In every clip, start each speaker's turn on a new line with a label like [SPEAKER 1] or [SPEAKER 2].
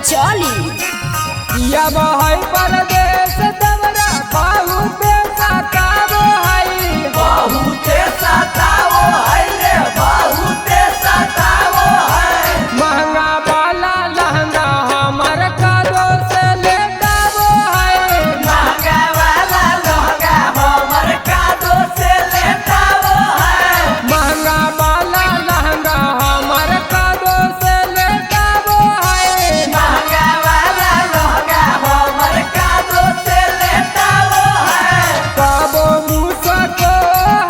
[SPEAKER 1] चली
[SPEAKER 2] या बहै परदेश दवरा बहुते सतावो है
[SPEAKER 3] रे बहुते सतावो है।
[SPEAKER 2] महंगा वाला लहंगा हमर कादो से लेटावो है
[SPEAKER 3] महंगा वाला लहंगा हमर कादो से लेटावो है।
[SPEAKER 2] महंगा वाला लहंगा हमर कादो से लेटावो है
[SPEAKER 3] महंगा वाला लहंगा हमर कादो से लेटावो है।
[SPEAKER 2] काबो मूसा को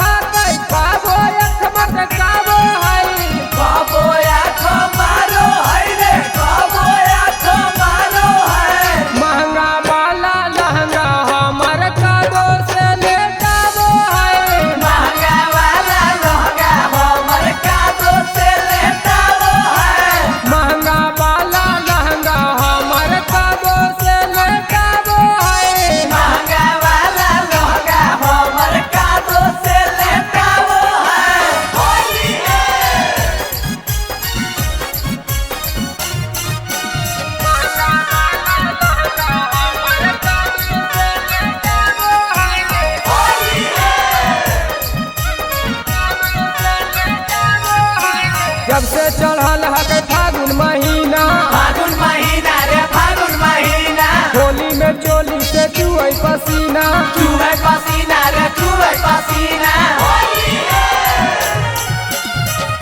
[SPEAKER 2] हाकै काबो अखमत काबो है
[SPEAKER 3] कबो आँख मारो है रे कबो आँख मारो है।
[SPEAKER 2] महंगा वाला लहंगा हमर कादो से लेटावो है
[SPEAKER 3] महंगा वाला लहंगा हमर कादो से लेटावो है।
[SPEAKER 2] महंगा वाला लहंगा हमर कादो से लेटावो है
[SPEAKER 3] महंगा वाला लहंगा हमर कादो से लेटावो है। होली
[SPEAKER 2] जब से चढ़ल है फागुन महीना
[SPEAKER 3] फागुन महीना रे फागुन महीना।
[SPEAKER 2] होली में चोली से चुए पसीना
[SPEAKER 3] चुए पसीना रे चुए पसीना।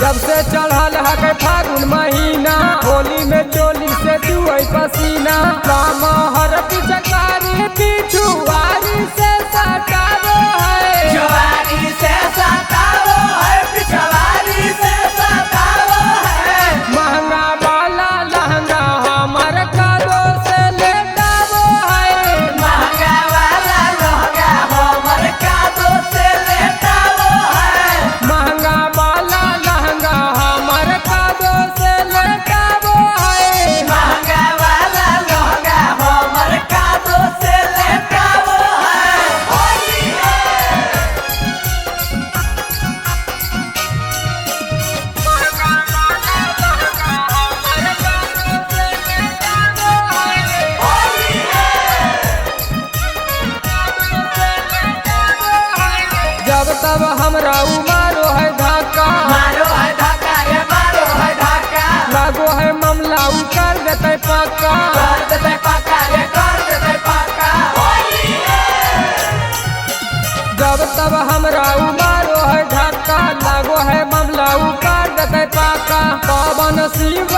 [SPEAKER 2] जब से चढ़ल है फागुन महीना होली में चोली से चुए पसीना राम हर पिचकारी पिछुआरी से सटावो है
[SPEAKER 3] जवानी से सतावो है पिछवाड़ी से सतावो है।
[SPEAKER 2] महंगा वाला लहंगा हमर कादो से लेटावो है
[SPEAKER 3] महंगा वाला लहंगा हमर कादो से लेटावो है।
[SPEAKER 2] महंगा वाला लहंगा हमर कादो से लेटावो है
[SPEAKER 3] महंगा वाला लहंगा हमर कादो से लेटावो है। होली
[SPEAKER 2] जब तब हमरा उमारो है धक्का
[SPEAKER 3] मारो है धक्का रे मारो है धक्का।
[SPEAKER 2] लागो है मामला उ कर देते पक्का
[SPEAKER 3] कर देते पक्का रे कर देते पक्का। होली
[SPEAKER 2] जब तब हमरा उमारो है धक्का लागो है मामला उ कर देते पक्का पवन शिव